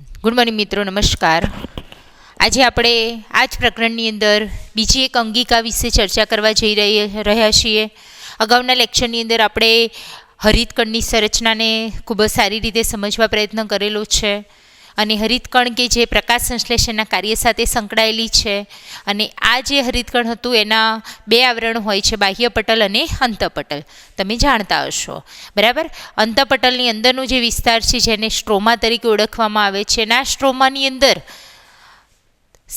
Good morning મિત્રો, નમસ્કાર. આજે આપણે આ જ પ્રકરણની અંદર બીજી એક અંગિકા વિશે ચર્ચા કરવા જઈ રહ્યા છીએ. અગાઉના લેક્ચરની અંદર આપણે હરિતકણની સંરચનાને ખૂબ જ સારી રીતે સમજવા પ્રયત્ન કરેલો છે અને હરિતકણ કે જે પ્રકાશ સંશ્લેષણના કાર્ય સાથે સંકળાયેલી છે. અને આ જે હરિતકણ હતું એના બે આવરણ હોય છે, બાહ્ય પટલ અને અંતઃપટલ. તમે જાણતા હશો, બરાબર. અંતઃપટલની અંદરનો જે વિસ્તાર છે જેને સ્ટ્રોમા તરીકે ઓળખવામાં આવે છે, અને આ સ્ટ્રોમાની અંદર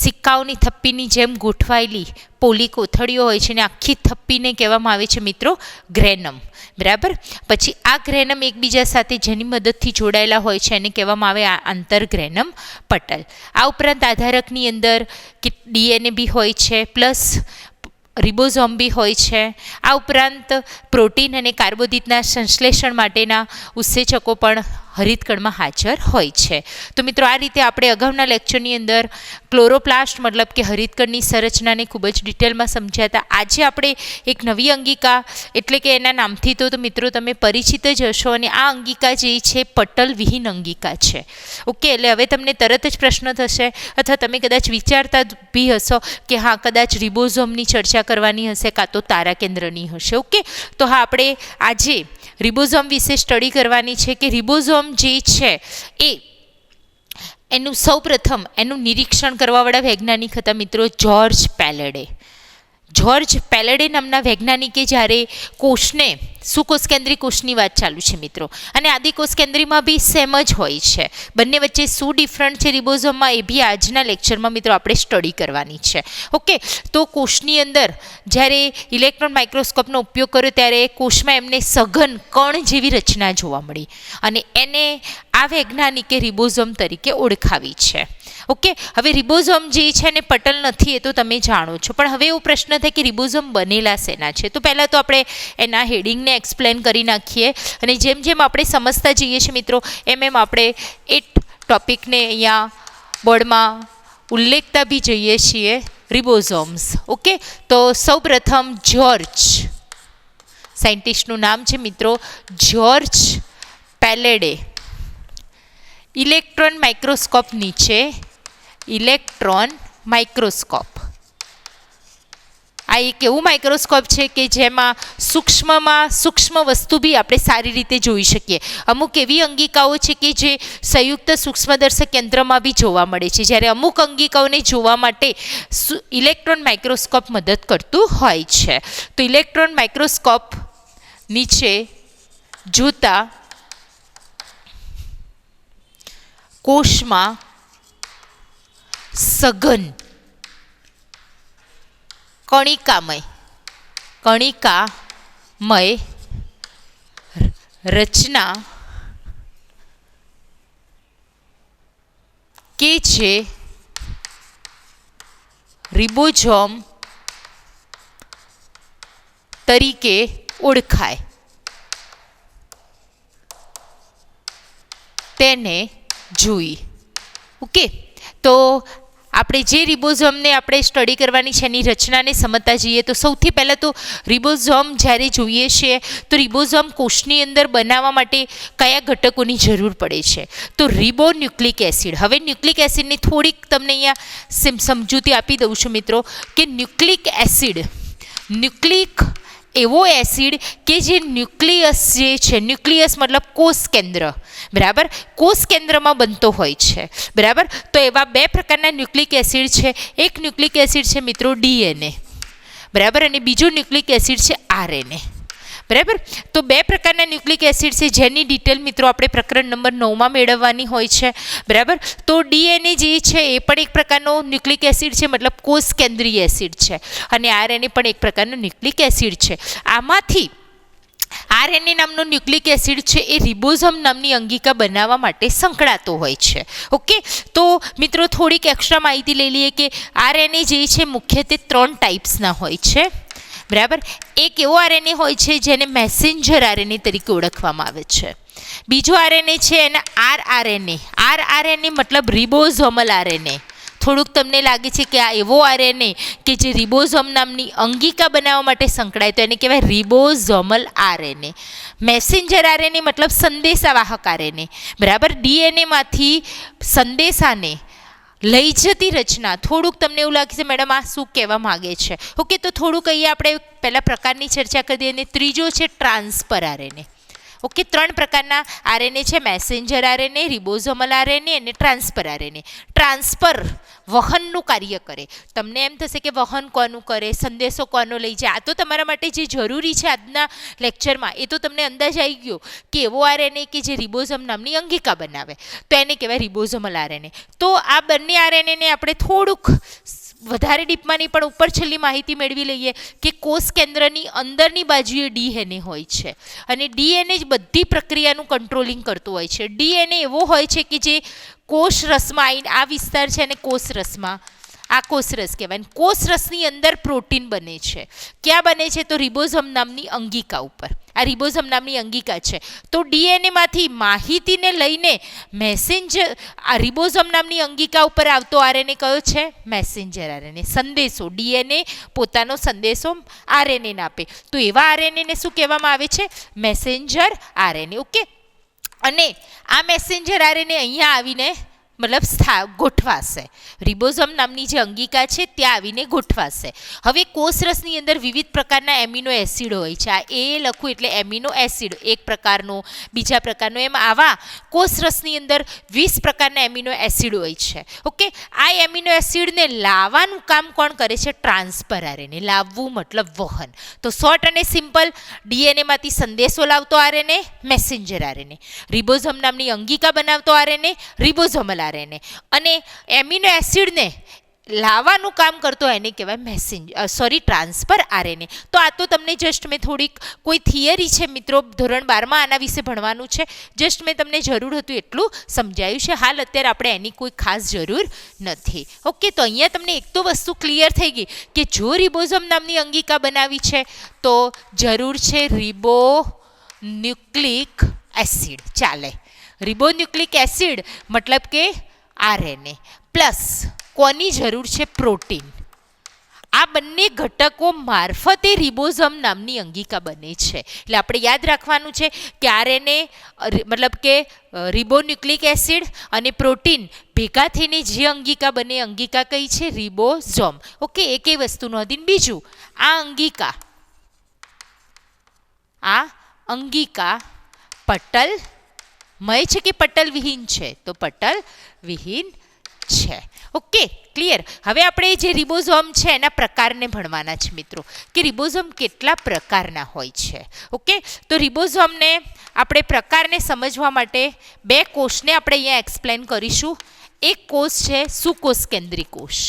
સિક્કાઓની થપ્પીની જેમ ગોઠવાયેલી પોલી કોથળીઓ હોય છે, અને આખી થપ્પીને કહેવામાં આવે છે મિત્રો ગ્રેનમ, બરાબર. પછી આ ગ્રેનમ એકબીજા સાથે જેની મદદથી જોડાયેલા હોય છે એને કહેવામાં આવે આંતરગ્રેનમ પટલ. આ ઉપરાંત આધારકની અંદર ડીએનએ બી હોય છે, પ્લસ રિબોઝોમ બી હોય છે. આ ઉપરાંત પ્રોટીન અને કાર્બોદિતના સંશ્લેષણ માટેના ઉત્સેચકો પણ હરિતકણમાં હાજર હોય છે. તો મિત્રો, આ રીતે આપણે અગાઉના લેક્ચરની અંદર ક્લોરોપ્લાસ્ટ મતલબ કે હરિતકણની સંરચનાને ખૂબ જ ડિટેલમાં સમજ્યા હતા. આજે આપણે એક નવી અંગિકા એટલે કે એના નામથી તો મિત્રો તમે પરિચિત જ હશો, અને આ અંગિકા જે છે પટલ વિહીન અંગિકા છે. ઓકે, એટલે હવે તમને તરત જ પ્રશ્ન થશે, અથવા તમે કદાચ વિચારતા બી હશો કે હા, કદાચ રિબોઝોમની ચર્ચા કરવાની હશે, કાં તો તારા કેન્દ્રની હશે. ઓકે, તો હા, આપણે આજે રિબોઝોમ વિશે સ્ટડી કરવાની છે કે રિબોઝોમ જે છે એનું સૌપ્રથમ એનું નિરીક્ષણ કરવાવાળા વૈજ્ઞાનિક હતા મિત્રો જ્યોર્જ પેલેડે. જ્યોર્જ પેલેડે નામના વૈજ્ઞાનિકે જ્યારે કોષને સુકોષ કેન્દ્રી કોષની વાત ચાલુ છે મિત્રો, અને આદિકોષ કેન્દ્રીમાં બી સેમ જ હોય છે. બંને વચ્ચે શું ડિફરન્ટ છે રિબોઝોમમાં, એ બી આજના લેક્ચરમાં મિત્રો આપણે સ્ટડી કરવાની છે. ઓકે, તો કોષની અંદર જ્યારે ઇલેક્ટ્રોન માઇક્રોસ્કોપનો ઉપયોગ કર્યો ત્યારે કોષમાં એમને સઘન કણ જેવી રચના જોવા મળી, અને એને આ વૈજ્ઞાનિકે રિબોઝોમ તરીકે ઓળખાવી છે. ઓકે, હવે રિબોઝોમ જે છે ને પટલ નથી, એ તો તમે જાણો છો, પણ હવે એવો પ્રશ્ન થાય કે રિબોઝોમ બનેલા શેના છે. તો પહેલાં તો આપણે એના હેડિંગને એક્સપ્લેન કરી નાખીએ, અને જેમ જેમ આપણે સમજતા જઈએ છીએ મિત્રો, એમ આપણે એ ટોપિકને અહીંયા બોર્ડમાં ઉલ્લેખતા બી જઈએ છીએ, રિબોઝોમ્સ. ઓકે, તો સૌપ્રથમ જ્યોર્જ, સાયન્ટિસ્ટનું નામ છે મિત્રો જ્યોર્જ પેલેડે, ઇલેક્ટ્રોન માઇક્રોસ્કોપ નીચે ઇલેક્ટ્રોન માઇક્રોસ્કોપ. આ એક એવું માઇક્રોસ્કોપ છે કે જેમાં સૂક્ષ્મમાં સૂક્ષ્મ વસ્તુ બી આપણે સારી રીતે જોઈ શકીએ. અમુક એવી અંગિકાઓ છે કે જે સંયુક્ત સૂક્ષ્મદર્શક યંત્રમાં બી જોવા મળે છે, જ્યારે અમુક અંગિકાઓને જોવા માટે ઇલેક્ટ્રોન માઇક્રોસ્કોપ મદદ કરતું હોય છે. તો ઇલેક્ટ્રોન માઇક્રોસ્કોપ નીચે જોતા કોષમાં સઘન કણિકામય રચના કે જે રિબોઝોમ તરીકે ઓળખાય તેને જોઈ. ઓકે, તો આપણે જે રિબોઝોમને આપણે સ્ટડી કરવાની છે એની રચનાને સમજતા જઈએ તો સૌથી પહેલાં તો રિબોઝોમ જ્યારે જોઈએ છીએ તો રિબોઝોમ કોષની અંદર બનાવવા માટે કયા ઘટકોની જરૂર પડે છે, તો રિબોન્યુક્લિક એસિડ. હવે ન્યુક્લિક એસિડની થોડીક તમને અહીંયા સમજૂતી આપી દઉં છું મિત્રો, કે ન્યુક્લિક એવો એસિડ કે જે ન્યુક્લિયસ જે છે, ન્યુક્લિયસ મતલબ કોષ કેન્દ્ર, બરાબર, કોષ કેન્દ્રમાં બનતો હોય છે, બરાબર. તો એવા બે પ્રકારના ન્યુક્લિક એસિડ છે. એક ન્યુક્લિક એસિડ છે મિત્રો ડીએનએ, બરાબર, અને બીજો ન્યુક્લિક એસિડ છે આરએનએ, બરાબર. તો બે પ્રકારના ન્યુક્લિક એસિડ છે જેની ડિટેલ મિત્રો આપણે પ્રકરણ નંબર 9માં મેળવવાની હોય છે, બરાબર. તો ડીએનએ જે છે એ પણ એક પ્રકારનો ન્યુક્લિક એસિડ છે, મતલબ કોષ કેન્દ્રીય એસિડ છે, અને આરએનએ પણ એક પ્રકારનો ન્યુક્લિક એસિડ છે. આમાંથી આરએનએ નામનો ન્યુક્લિક એસિડ છે એ રિબોઝોમ નામની અંગિકા બનાવવા માટે સંકળાતો હોય છે. ઓકે, તો મિત્રો થોડીક એક્સ્ટ્રા માહિતી લઈ લઈએ કે આરએનએ જે છે મુખ્યત્વે 3 ટાઈપ્સના હોય છે, બરાબર. એક એવો આરએનએ હોય છે જેને મેસેન્જર આરએનએ તરીકે ઓળખવામાં આવે છે. બીજો આરએનએ છે એને આરઆરએનએ મતલબ રિબોઝોમલ આરએનએ. થોડુંક તમને લાગે છે કે આ એવો આરએનએ કે જે રિબોઝોમ નામની અંગિકા બનાવવા માટે સંકળાય તો એને કહેવાય રિબોઝોમલ આરએનએ. મેસેન્જર આરએનએ મતલબ સંદેશાવાહક આરએનએ, બરાબર. ડીએનએમાંથી સંદેશાને લઈ જતી રચના. થોડુંક તમને એવું લાગે છે મેડમ આ શું કહેવા માગે છે. ઓકે, તો થોડુંક અહીંયા આપણે પહેલા પ્રકારની ચર્ચા કરી દઈએ. અને ત્રીજો છે ટ્રાન્સફર આરએનએ. ઓકે, 3 પ્રકારના આરએનએ છે: મેસેન્જર આરએનએ, રિબોઝોમલ આરએનએ અને ટ્રાન્સફર આરએનએ. ટ્રાન્સફર વહનનું કાર્ય કરે. તમને એમ થશે કે વહન કોનું કરે, સંદેશો કોનો લઈ જાય. આ તો તમારા માટે જે જરૂરી છે આજના લેક્ચરમાં એ તો તમને અંદાજ આવી ગયો કે એવો આરએનએ કે જે રિબોઝોમ નામની અંગિકા બનાવે તો એને કહેવાય રિબોઝોમલ આરએનએ. તો આ બંને આરએનએને આપણે થોડુંક વધારે ડીપમાં નહીં પણ ઉપર છેલ્લી માહિતી મેળવી લઈએ કે કોષ કેન્દ્રની અંદરની બાજુએ ડીએનએ હોય છે અને ડીએનએ જ બધી પ્રક્રિયાનું કંટ્રોલિંગ કરતું હોય છે. ડીએનએ એવો હોય છે કે જે કોષ રસમાં આવીને, આ વિસ્તાર છે અને કોષ રસમાં, આ કોષરસ કહેવાય. કોષરસની અંદર પ્રોટીન બને છે. ક્યાં બને છે? તો રિબોઝોમ નામની અંગિકા ઉપર. આ રિબોઝોમ નામની અંગિકા છે. તો ડીએનએમાંથી માહિતીને લઈને મેસેન્જર, આ રિબોઝોમ નામની અંગિકા ઉપર આવતો આરએનએ કયો છે? Messenger RNA. સંદેશો, ડીએનએ પોતાનો સંદેશો આરએનએને આપે તો એવા આરએનએને શું કહેવામાં આવે છે? Messenger RNA. ઓકે, અને આ મેસેન્જર આરએનએ અહીંયા આવીને મતલબ ગોઠવાશે. રિબોઝોમ નામની જે અંગિકા છે ત્યાં આવીને ગોઠવાશે. હવે કોષરસની અંદર વિવિધ પ્રકારના એમિનો એસિડ હોય છે. આ એ લખું એટલે એમિનો એસિડ એક પ્રકારનો, બીજા પ્રકારનો, એમ આવા કોષરસની અંદર 20 પ્રકારના એમિનો એસિડ હોય છે. ઓકે, આ એમિનો એસિડને લાવવાનું કામ કોણ કરે છે? Transfer RNA. લાવવું મતલબ વહન. તો શોર્ટ અને સિમ્પલ, ડીએનએમાંથી સંદેશો લાવતો આરએનએ મેસેન્જર આરએનએ, રિબોઝોમ નામની અંગિકા બનાવતો આરએનએ રિબોઝોમલ આરએનએ, અને એમિનો એસિડને લાવવાનું કામ કરતો એને કહેવાય ટ્રાન્સફર આરએનએ. તો આ તો તમને જસ્ટ મેં થોડીક કોઈ થિયરી છે મિત્રો, ધોરણ 12માં આના વિશે ભણવાનું છે, જસ્ટ મેં તમને જરૂર હતું એટલું સમજાયું છે. હાલ અત્યારે આપણે એની કોઈ ખાસ જરૂર નથી. ઓકે, તો અહીંયા તમને એક તો વસ્તુ ક્લિયર થઈ ગઈ કે જો રિબોઝોમ નામની અંગિકા બનાવી છે તો જરૂર છે રિબોન્યુક્લિક એસિડ. ચાલે, રિબોન્યુક્લિક એસિડ મતલબ કે આરએનએ પ્લસ કોની જરૂર છે? પ્રોટીન. આ બંને ઘટકો મારફતે રિબોઝોમ નામની અંગિકા બને છે. એટલે આપણે યાદ રાખવાનું છે કે આરએનએ મતલબ કે રિબોન્યુક્લિક એસિડ અને પ્રોટીન ભેગા થઈને જે અંગિકા બને, અંગિકા કઈ છે? રિબોઝોમ. ઓકે, એકે વસ્તુ નોંધીને બીજું, આ અંગિકા પટલમય છે કે પટલ વિહીન છે? તો પટલ વિહીન છે. Okay, clear. હવે આપણે જે રિબોઝોમ છે એના પ્રકારને ભણવાના છે મિત્રો, કે રિબોઝોમ કેટલા પ્રકારના હોય છે. ઓકે, તો રિબોઝોમને આપણે પ્રકારને સમજવા માટે 2 કોષને આપણે અહીંયા એક્સપ્લેન કરીશું. એક કોષ છે સુકોષ કેન્દ્રી કોષ,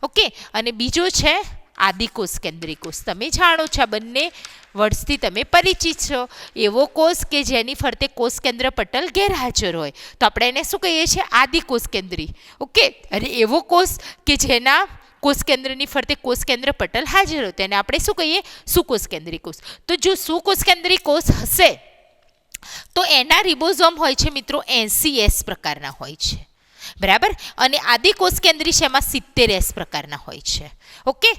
ઓકે, અને બીજો છે આદિકોષ કેન્દ્રી કોષ. તમે જાણો છો આ બંને વર્ડ્સથી તમે પરિચિત છો. એવો કોષ કે જેની ફરતે કોષ કેન્દ્ર પટલ ગેરહાજર હોય તો આપણે એને શું કહીએ છીએ? આદિકોષ કેન્દ્રી. ઓકે, અને એવો કોષ કે જેના કોષ કેન્દ્રની ફરતે કોષ કેન્દ્ર પટલ હાજર હોય તેને આપણે શું કહીએ? સુકોષ કેન્દ્રી કોષ. તો જો સુકોષ કેન્દ્રી કોષ હશે તો એના રિબોઝોમ હોય છે મિત્રો 80S પ્રકારના હોય છે, બરાબર. અને આદિકોષ કેન્દ્રી છે એમાં 70S પ્રકારના હોય છે. ઓકે,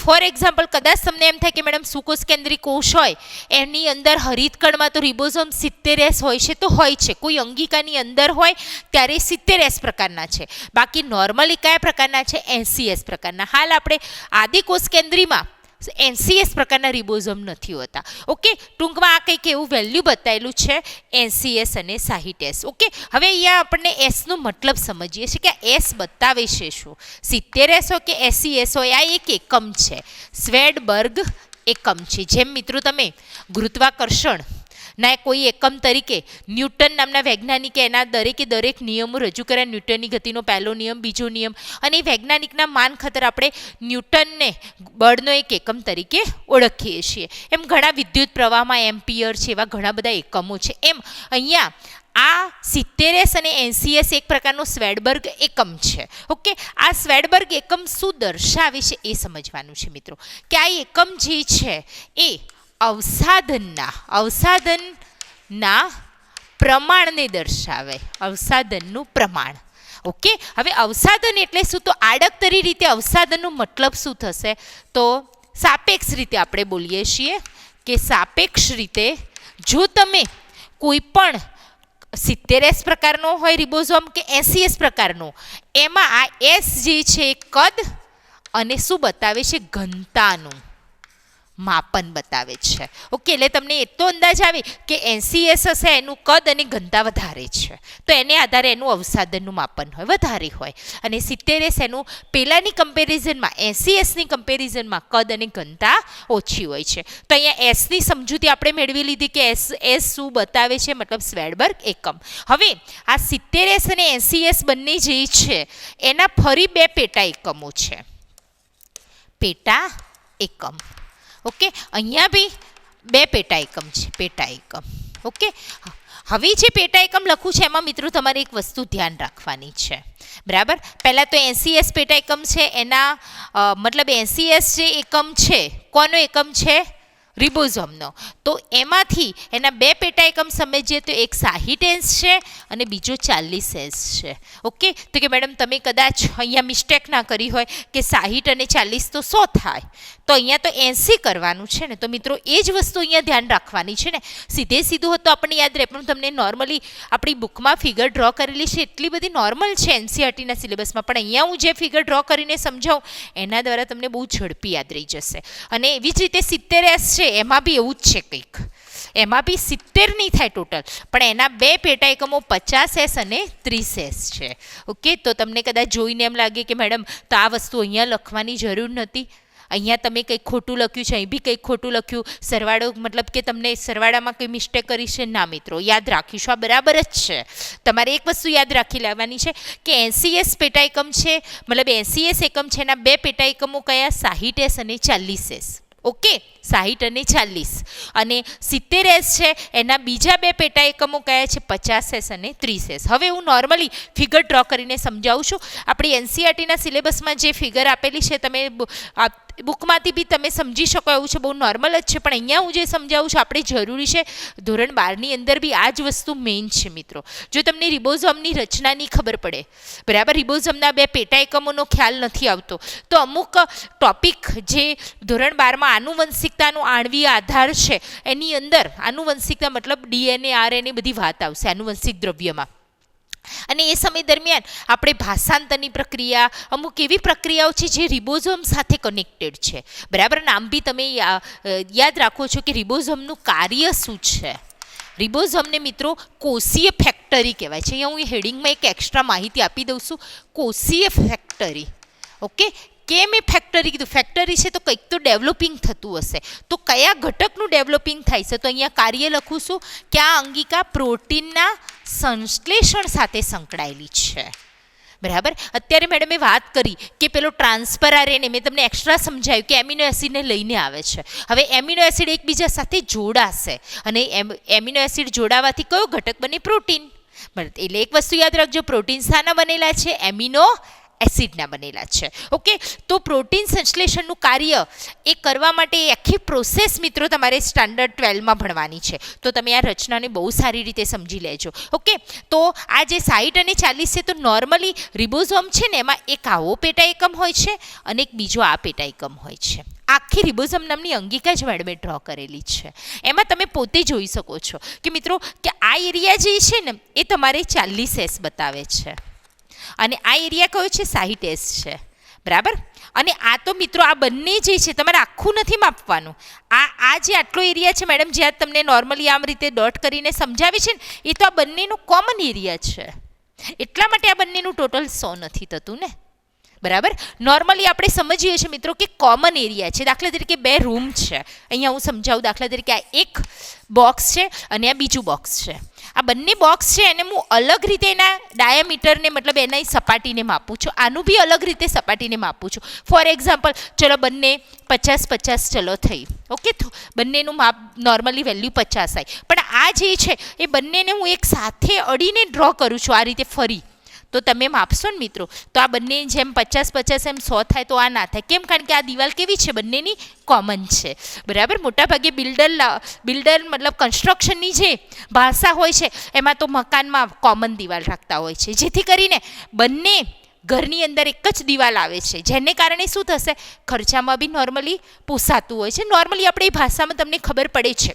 ફોર એક્ઝામ્પલ, કદાચ તમને એમ થાય કે મેડમ સુકોષ કેન્દ્રી કોષ હોય એની અંદર હરિતકણમાં તો રિબોઝોમ 70S હોય છે, તો હોય છે. કોઈ અંગિકાની અંદર હોય ત્યારે 70S પ્રકારના છે, બાકી નોર્મલી કયા પ્રકારના છે? 80S પ્રકારના. હાલ આપણે આદિકોષ કેન્દ્રીમાં 80S પ્રકારના રિબોઝોમ નથી હોતા. ઓકે, ટૂંકમાં આ કંઈક એવું વેલ્યુ બતાવેલું છે 80S અને 60S. ઓકે, હવે અહીંયા આપણને એસનો મતલબ સમજીએ છીએ કે એસ બતાવે છે શું. 70S હોય કે 80S હોય, આ એક એકમ છે, સ્વેડબર્ગ એકમ છે. જેમ મિત્રો તમે ગુરુત્વાકર્ષણ ના કોઈ એકમ તરીકે ન્યૂટન નામના વૈજ્ઞાનિકે એના દરેક નિયમો રજૂ કર્યા. ન્યૂટનની ગતિનો પહેલો નિયમ, બીજો નિયમ, અને વૈજ્ઞાનિકના માન ખાતર આપણે ન્યૂટનને બળનો એક એકમ તરીકે ઓળખીએ છીએ. એમ ઘણા વિદ્યુત પ્રવાહમાં એમ્પિયર છે, એવા ઘણા બધા એકમો છે. એમ અહીંયા આ 70S અને 80S એક પ્રકારનો સ્વેડબર્ગ એકમ છે. ઓકે, આ સ્વેડબર્ગ એકમ શું દર્શાવે છે એ સમજવાનું છે મિત્રો, કે આ એકમ જે છે એ અવસાધનના પ્રમાણને દર્શાવે. અવસાધનનું પ્રમાણ. ઓકે, હવે અવસાદન એટલે શું? તો આડકતરી રીતે અવસાદનનો મતલબ શું થશે? તો સાપેક્ષ રીતે આપણે બોલીએ છીએ કે સાપેક્ષ રીતે જો તમે કોઈ પણ 70S પ્રકારનો હોય રિબોઝોમ કે 80S પ્રકારનો, એમાં આ એસ જે છે કદ અને શું બતાવે છે? ઘનતાનું માપન બતાવે છે. ઓકે, એટલે તમને એટલો અંદાજ આવે કે 80S હશે એનું કદ અને ઘનતા વધારે છે, તો એને આધારે એનું અવસાદનનું માપન હોય વધારે હોય, અને 70S એનું પહેલાંની કમ્પેરિઝનમાં 80Sની કમ્પેરિઝનમાં કદ અને ઘનતા ઓછી હોય છે. તો અહીંયા એસની સમજૂતી આપણે મેળવી લીધી કે એસ શું બતાવે છે, મતલબ સ્વેડબર્ગ એકમ. હવે આ 70S અને 80S બંને જે છે એના ફરી બે પેટા એકમો છે. પેટા એકમ, ઓકે, અહીંયા બી બે પેટા એકમ છે, પેટા એકમ. ઓકે, હવે જે પેટા એકમ લખું છે એમાં મિત્રો તમારે એક વસ્તુ ધ્યાન રાખવાની છે. બરાબર, પહેલાં તો 80S પેટા એકમ છે, એના મતલબ 80S જે એકમ છે કોનો એકમ છે? રિબોઝોમનો. તો એમાંથી એના બે પેટા એકમ સમજીએ તો એક 60S છે અને બીજો 40S છે. ઓકે, તો કે મેડમ તમે કદાચ અહીંયા મિસ્ટેક ના કરી હોય કે 60 અને 40 તો 100 થાય, તો અહીંયા તો 80 કરવાનું છે ને. તો મિત્રો એ જ વસ્તુ અહીંયા ધ્યાન રાખવાની છે ને. સીધે સીધું તો આપણને યાદ રહે, પણ તમને નોર્મલી આપણી બુકમાં ફિગર ડ્રો કરેલી છે એટલી બધી નોર્મલ છે એનસીઈઆરટીના સિલેબસમાં, પણ અહીંયા હું જે ફિગર ડ્રો કરીને સમજાવું એના દ્વારા તમને બહુ ઝડપી યાદ રહી જશે. અને એવી જ રીતે 70S છે એમાં બી એવું જ છે કંઈક, એમાં બી 70 નહીં થાય ટોટલ, પણ એના બે પેટા એકમો 50S અને 30S છે. ઓકે, તો તમને કદાચ જોઈને એમ લાગે કે મેડમ તો આ વસ્તુ અહીંયા લખવાની જરૂર નથી, અહીંયા તમે કંઈક ખોટું લખ્યું છે, અહીં બી કંઈક ખોટું લખ્યું, સરવાળો મતલબ કે તમને સરવાળામાં કંઈ મિસ્ટેક કરી છે. ના મિત્રો, યાદ રાખીશું આ બરાબર જ છે. તમારે એક વસ્તુ યાદ રાખી લેવાની છે કે 80S પેટા એકમ છે, મતલબ 80S એકમ છે, એના બે પેટા એકમો કયા? 60S અને 40S. ઓકે, 60 અને 40. અને 70S છે એના બીજા બે પેટા એકમો કયા છે? 50S અને 30S. હવે હું નોર્મલી ફિગર ડ્રો કરીને સમજાવું છું. આપણી એનસીઈઆરટીના સિલેબસમાં જે ફિગર આપેલી છે તમે બુકમાંથી બી તમે સમજી શકો એવું છે, બહુ નોર્મલ જ છે, પણ અહીંયા હું જે સમજાવું છું આપણે જરૂરી છે. ધોરણ 12ની અંદર બી આ જ વસ્તુ મેઇન છે મિત્રો. જો તમને રિબોઝોમની રચનાની ખબર પડે, બરાબર, રિબોઝોમના બે પેટા એકમોનો ખ્યાલ નથી આવતો, તો અમુક ટોપિક જે ધોરણ 12માં આનુવંશિકતાનો આણ્વીય આધાર છે એની અંદર આનુવંશિકતા મતલબ DNA RNA બધી વાત આવશે આનુવંશિક દ્રવ્યમાં. અને એ સમય દરમિયાન આપણે ભાષાંતરની પ્રક્રિયા, અમુક એવી પ્રક્રિયાઓ છે જે રિબોઝોમ સાથે કનેક્ટેડ છે. બરાબર, નામ બી તમે યાદ રાખો છો કે રિબોઝોમનું કાર્ય શું છે. રિબોઝોમને મિત્રો કોષીય ફેક્ટરી કહેવાય છે. અહીંયા હું હેડિંગમાં એક એક્સ્ટ્રા માહિતી આપી દઉં છું, કોષીય ફેક્ટરી. ઓકે, કેમ એ ફેક્ટરી કીધું? ફેક્ટરી છે તો કંઈક તો ડેવલપિંગ થતું હશે, તો કયા ઘટકનું ડેવલપિંગ થાય છે? તો અહીંયા કાર્ય લખું છું કે આ અંગિકા પ્રોટીનના સંશ્લેષણ સાથે સંકળાયેલી છે. બરાબર, અત્યારે મેડમે વાત કરી કે પેલો ટ્રાન્સફર આરએનએ મેં તમને એક્સ્ટ્રા સમજાવ્યું કે એમિનો એસિડને લઈને આવે છે. હવે એમિનો એસિડ એકબીજા સાથે જોડાશે અને એમિનો એસિડ જોડાવાથી કયો ઘટક બને? પ્રોટીન. એટલે એક વસ્તુ યાદ રાખજો, પ્રોટીન શાના બનેલા છે? એમિનો એસિડના બનેલા છે. ઓકે, તો પ્રોટીન સંશ્લેષણનું કાર્ય એ કરવા માટે આખી પ્રોસેસ મિત્રો તમારે સ્ટાન્ડર્ડ 12માં ભણવાની છે, તો તમે આ રચનાને બહુ સારી રીતે સમજી લેજો. ઓકે, તો આ જે 60 અને 40 છે તો નોર્મલી રિબોઝોમ છે ને એમાં એક આવો પેટા એકમ હોય છે અને એક બીજો આ પેટા એકમ હોય છે. આખી રિબોઝોમ નામની અંગિકા જ મેડમે ડ્રો કરેલી છે. એમાં તમે પોતે જોઈ શકો છો કે મિત્રો કે આ એરિયા જે છે ને એ તમારે 40S બતાવે છે અને આ એરિયા કયો છે? 60S છે. બરાબર, અને આ તો મિત્રો આ બંને જે છે તમારે આખું નથી માપવાનું. આ જે આટલો એરિયા છે મેડમ જ્યાં તમને નોર્મલી આમ રીતે ડોટ કરીને સમજાવી છે ને, એ તો આ બંનેનું કોમન એરિયા છે, એટલા માટે આ બંનેનું ટોટલ 100 નથી થતું ને. બરાબર, નોર્મલી આપણે સમજીએ છીએ મિત્રો કે કોમન એરિયા છે. દાખલા તરીકે બે રૂમ છે, અહીંયા હું સમજાવું. દાખલા તરીકે આ એક બોક્સ છે અને આ બીજું બોક્સ છે. આ બંને બોક્સ છે એને હું અલગ રીતે એના ડાયામીટરને મતલબ એના સપાટીને માપું છું, આનું બી અલગ રીતે સપાટીને માપું છું. ફોર એક્ઝામ્પલ, ચલો બંને 50-50 ચલો થઈ. ઓકે, તો બંનેનું માપ નોર્મલી વેલ્યુ 50 આવી, પણ આ જે છે એ બંનેને હું એક સાથે અડીને ડ્રો કરું છું આ રીતે ફરી, તો તમે માપશો ને મિત્રો, તો આ બંનેની જેમ 50-50 એમ 100 થાય તો આ ના થાય. કેમ? કારણ કે આ દિવાલ કેવી છે? બંનેની કોમન છે. બરાબર. મોટાભાગે બિલ્ડર મતલબ કન્સ્ટ્રક્શનની જે ભાષા હોય છે એમાં તો મકાનમાં કોમન દિવાલ રાખતા હોય છે, જેથી કરીને બંને ઘરની અંદર એક જ દિવાલ આવે છે, જેને કારણે શું થશે? ખર્ચામાં બી નોર્મલી પોસાતું હોય છે. નોર્મલી આપણે એ ભાષામાં તમને ખબર પડે છે.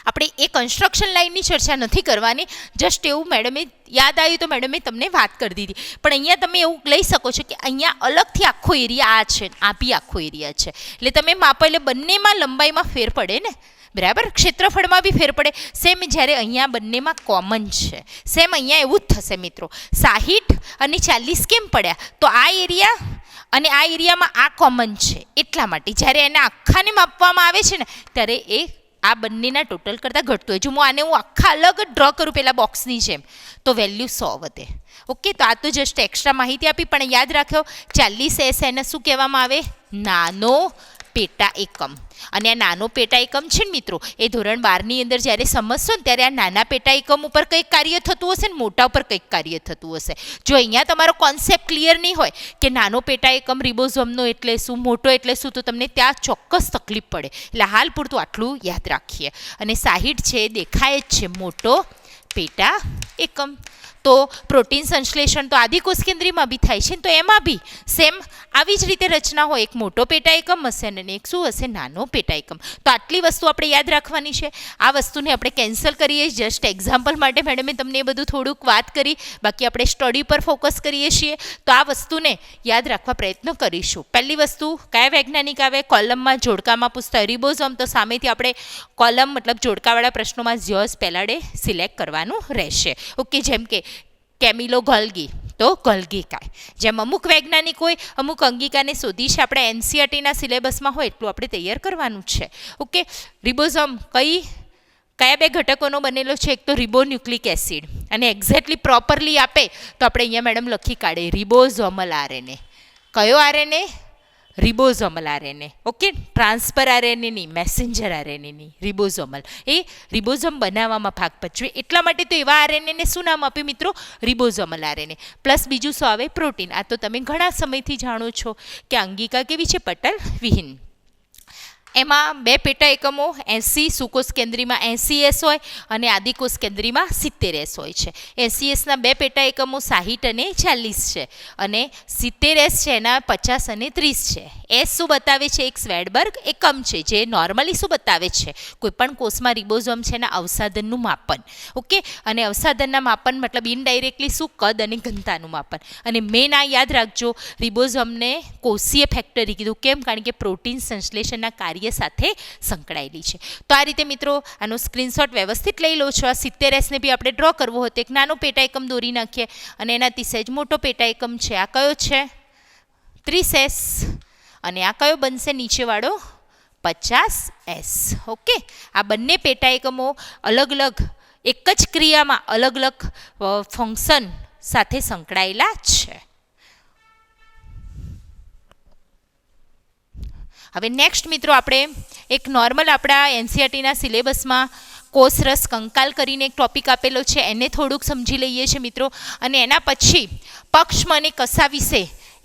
આપણે એ કન્સ્ટ્રક્શન લાઇનની ચર્ચા નથી કરવાની, જસ્ટ એવું મેડમે યાદ આવ્યું તો મેડમે તમને વાત કરી દીધી. પણ અહીંયા તમે એવું લઈ શકો છો કે અહીંયા અલગથી આખો એરિયા આ છે, આ બી આખો એરિયા છે, એટલે તમે માપો એટલે બંનેમાં લંબાઈમાં ફેર પડે ને. બરાબર. ક્ષેત્રફળમાં બી ફેર પડે. સેમ જ્યારે અહીંયા બંનેમાં કોમન છે, સેમ અહીંયા એવું જ થશે મિત્રો. 60 અને 40 કેમ પડ્યા? તો આ એરિયા અને આ એરિયામાં આ કોમન છે, એટલા માટે જ્યારે એને આખાને માપવામાં આવે છે ને ત્યારે એ આ બંનેના ટોટલ કરતાં ઘટતું હોય. જો હું આને આખા અલગ જ ડ્રો કરું પહેલાં બોક્સની જેમ, તો વેલ્યુ 100 વધે. ઓકે, તો આ તો જસ્ટ એક્સ્ટ્રા માહિતી આપી. પણ યાદ રાખો 40S એને શું કહેવામાં આવે? નાનો પેટા એકમ. અને આ નાનો પેટા એકમ છે ને મિત્રો, એ ધોરણ 12ની અંદર જ્યારે સમજશો ને ત્યારે આ નાના પેટા એકમ ઉપર કંઈક કાર્ય થતું હશે ને મોટા ઉપર કંઈક કાર્ય થતું હશે. જો અહીંયા તમારો કોન્સેપ્ટ ક્લિયર નહીં હોય કે નાનો પેટા એકમ રિબોઝોમનો એટલે શું, મોટો એટલે શું, તો તમને ત્યાં ચોક્કસ તકલીફ પડે. એટલે હાલ પૂરતું આટલું યાદ રાખીએ. અને 60 છે દેખાય જ છે મોટો પેટા એકમ. તો પ્રોટીન સંશ્લેષણ તો આદિકોષ કેન્દ્રીમાં બી થાય છે, તો એમાં બી સેમ આવી જ રીતે રચના હોય. એક મોટો પેટા એકમ હશે અને એક શું હશે? નાનો પેટા એકમ. તો આટલી વસ્તુ આપણે યાદ રાખવાની છે. આ વસ્તુને આપણે કેન્સલ કરીએ. જસ્ટ એક્ઝામ્પલ માટે મેડમે તમને એ બધું થોડુંક વાત કરી, બાકી આપણે સ્ટડી પર ફોકસ કરીએ છીએ. તો આ વસ્તુને યાદ રાખવા પ્રયત્ન કરીશું. પહેલી વસ્તુ કયા વૈજ્ઞાનિક આવે? કોલમમાં જોડકામાં પૂછતા રિબોઝોમ, તો સામેથી આપણે કોલમ મતલબ જોડકાવાળા પ્રશ્નોમાં જ્યોર્જ પેલાડે સિલેક્ટ કરવાનું રહેશે. ઓકે, જેમ કે કેમિલો ગોલ્ગી, તો ગોલ્ગી કાય. જેમ અમુક વૈજ્ઞાનિક હોય, અમુક અંગિકાને શોધી છે, આપણે એનસીઆરટીના સિલેબસમાં હોય એટલું આપણે તૈયાર કરવાનું છે. ઓકે, રિબોઝોમ કયા બે ઘટકોનો બનેલો છે? એક તો રિબોન્યુક્લિક એસિડ, અને એક્ઝેક્ટલી પ્રોપરલી આપે તો આપણે અહીંયા મેડમ લખી કાઢીએ રિબોઝોમલ આરએનએ. કયો RNA? Ribosomal RNA. Okay, transfer RNA નહીં, મેસેન્જર આરએનએ નહીં, રિબોઝોમલ. એ રિબોઝોમ બનાવવામાં ભાગ ભજવે. એટલા માટે તો એવા આરએનએને શું નામ આપ્યું મિત્રો? Ribosomal RNA. પ્લસ બીજું શું આવે? પ્રોટીન. આ તો તમે ઘણા સમયથી જાણો છો કે અંગિકા કેવી છે? પટલ વિહીન. એમાં બે પેટા એકમો 80 સુકોષ કેન્દ્રીમાં 80S હોય અને આદિકોષ કેન્દ્રીમાં 70S હોય છે. 80Sના બે પેટા એકમો 60 અને 40 છે, અને 70S છે એના 50 અને 30 છે. એસ શું બતાવે છે? એક સ્વેડબર્ગ એકમ છે, જે નોર્મલી શું બતાવે છે? કોઈપણ કોષમાં રિબોઝોમ છે એના અવસાદનનું માપન. ઓકે, અને અવસાદનના માપન મતલબ ઇનડાયરેક્ટલી શું? કદ અને ઘનતાનું માપન. અને મેન આ યાદ રાખજો, રિબોઝોમને કોષીય ફેક્ટરી કીધું. કેમ? કારણ કે પ્રોટીન સંશ્લેષણના કાર્ય સાથે સંકળાયેલી છે. તો આ રીતે મિત્રો આનો સ્ક્રીનશોટ વ્યવસ્થિત લઈ લો છો. આ 70S ને બી આપણે ડ્રો કરવો હતો. એક નાનો પેટા એકમ દોરી નાખીએ, અને એનાથી સહેજ મોટો પેટા એકમ છે. આ કયો છે? 30S. અને આ કયો બનશે? નીચેવાળો 50S. ઓકે, આ બંને પેટા એકમો અલગ અલગ એક જ ક્રિયામાં અલગ અલગ ફંક્શન સાથે સંકળાયેલા છે. હવે નેક્સ્ટ મિત્રો આપણે એક નોર્મલ આપણા એનસીઆરટીના સિલેબસમાં કોષરસ કંકાલ કરીને એક ટોપિક આપેલો છે, એને થોડુંક સમજી લઈએ છીએ મિત્રો. અને એના પછી પક્ષમ અને કસા વિશે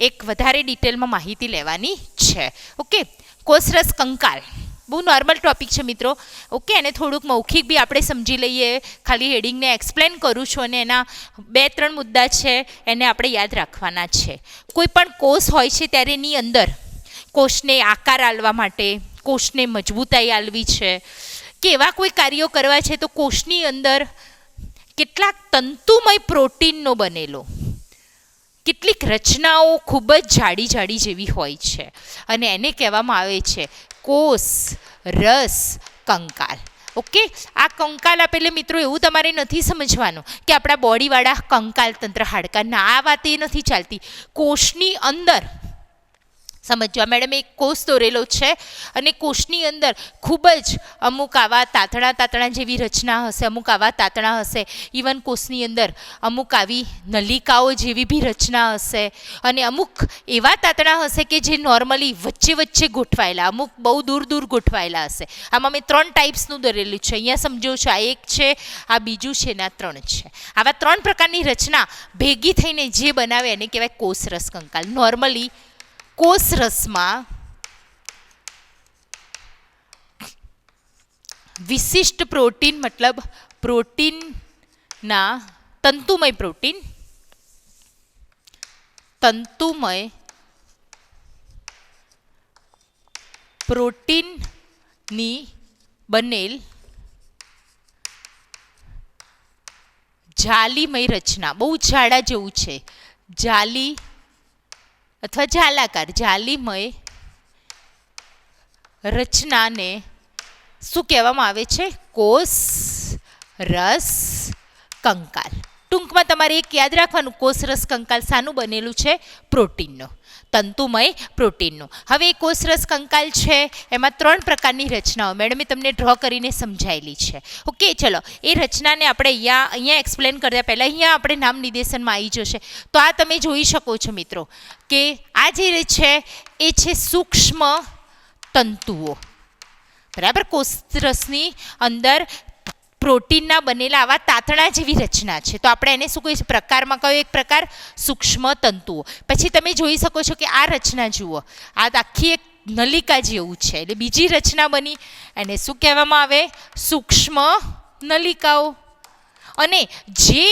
એક વધારે ડિટેલમાં માહિતી લેવાની છે. ઓકે, કોષરસ કંકાલ બહુ નોર્મલ ટોપિક છે મિત્રો. ઓકે, અને થોડુંક મૌખિક બી આપણે સમજી લઈએ. ખાલી હેડિંગને એક્સપ્લેન કરું છું, અને એના 2-3 મુદ્દા છે એને આપણે યાદ રાખવાના છે. કોઈ પણ કોષ હોય છે ત્યારે એની અંદર કોષને આકાર આલવા માટે, કોષને મજબૂતાઈ આલવી છે કે એવા કોઈ કાર્યો કરવા છે, તો કોષની અંદર કેટલાક તંતુમય પ્રોટીનનો બનેલો કેટલીક રચનાઓ ખૂબ જ જાડી જાડી જેવી હોય છે, અને એને કહેવામાં આવે છે કોષ રસ કંકાલ. ઓકે, આ કંકાલ આપેલે મિત્રો એવું તમારે નથી સમજવાનું કે આપણા બોડીવાળા કંકાલ તંત્ર હાડકાના, આ વાત એ નથી ચાલતી. કોષની અંદર સમજો આ મેડમે એક કોષ દોરેલો છે અને કોષની અંદર ખૂબ જ અમુક આવા તાતણા જેવી રચના હશે, અમુક આવા તાતણા હશે, ઇવન કોષની અંદર અમુક આવી નલિકાઓ જેવી બી રચના હશે અને અમુક એવા તાતણા હશે કે જે નોર્મલી વચ્ચે વચ્ચે ગોઠવાયેલા, અમુક બહુ દૂર દૂર ગોઠવાયેલા હશે. આમાં મેં 3 ટાઈપ્સનું દોરેલું છે. અહીંયા સમજો છો, આ એક છે, આ બીજું છે ને આ 3 છે. આવા 3 પ્રકારની રચના ભેગી થઈને જે બનાવે એને કહેવાય કોષરસ કંકાલ. નોર્મલી કોષરસમાં વિશિષ્ટ પ્રોટીન મતલબ પ્રોટીનના તંતુમય પ્રોટીનની બનેલ જાલીમય રચના, બહુ જાડા જેવું છે, જાલી અથવા જાલાકાર જાલીમય રચનાને શું કહેવામાં આવે છે? કોષરસ કંકાલ. ટૂંકમાં તમારે એક યાદ રાખવાનું, કોષરસ કંકાલ શાનું બનેલું છે? પ્રોટીનનું, તંતુમય પ્રોટીનનું. હવે એ કોષરસ કંકાલ છે એમાં 3 પ્રકારની રચનાઓ મેડમે તમને ડ્રો કરીને સમજાયેલી છે. ઓકે, ચલો એ રચનાને આપણે અહીંયા એક્સપ્લેન કરતા પહેલાં અહીંયા આપણે નામ નિર્દેશનમાં આવી જશે. તો આ તમે જોઈ શકો છો મિત્રો કે આ જે છે એ છે સૂક્ષ્મ તંતુઓ. બરાબર, કોષરસની અંદર પ્રોટીનના બનેલા આવા તાતણા જેવી રચના છે. તો આપણે એને શું કહીએ છીએ? પ્રકારમાં કયો એક પ્રકાર? સૂક્ષ્મ તંતુઓ. પછી તમે જોઈ શકો છો કે આ રચના જુઓ, આ આખી એક નલિકા જેવું છે, એટલે બીજી રચના બની, એને શું કહેવામાં આવે? સૂક્ષ્મ નલિકાઓ. અને જે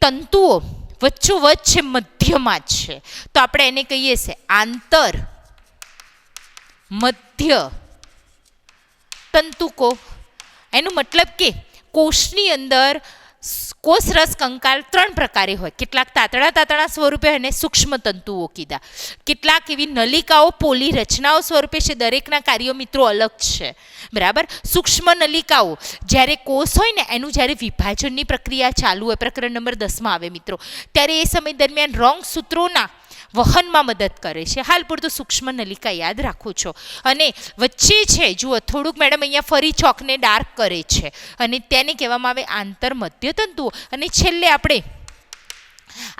તંતુઓ વચ્ચોવચ્ચ છે, મધ્યમાં જ છે, તો આપણે એને કહીએ છીએ આંતર મધ્ય તંતુકો. એનું મતલબ કે કોષની અંદર કોષરસ કંકાલ 3 પ્રકારે હોય. કેટલાક તાતણા સ્વરૂપે અને સૂક્ષ્મ તંતુઓ કીધા, કેટલાક એવી નલિકાઓ પોલી રચનાઓ સ્વરૂપે છે. દરેકના કાર્યો મિત્રો અલગ છે. બરાબર, સૂક્ષ્મ નલિકાઓ જ્યારે કોષ હોય ને એનું જ્યારે વિભાજનની પ્રક્રિયા ચાલુ હોય, પ્રકરણ નંબર 10માં આવે મિત્રો, ત્યારે એ સમય દરમિયાન રંગસૂત્રોના વહનમાં મદદ કરે છે. હાલ પૂરતું સૂક્ષ્મ નલિકા યાદ રાખો છો. અને વચ્ચે છે જુઓ, થોડુંક મેડમ અહીંયા ફરી ચોકને ડાર્ક કરે છે અને તેને કહેવામાં આવે આંતર મધ્ય તંતુઓ. અને છેલ્લે આપણે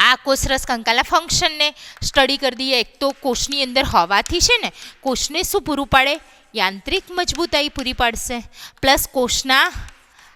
આ કોષરસ કંકાલના ફંક્શનને સ્ટડી કરી દઈએ. એક તો કોષની અંદર હોવાથી છે ને કોષને શું પૂરું પાડે? યાંત્રિક મજબૂતાઈ પૂરી પાડશે, પ્લસ કોષના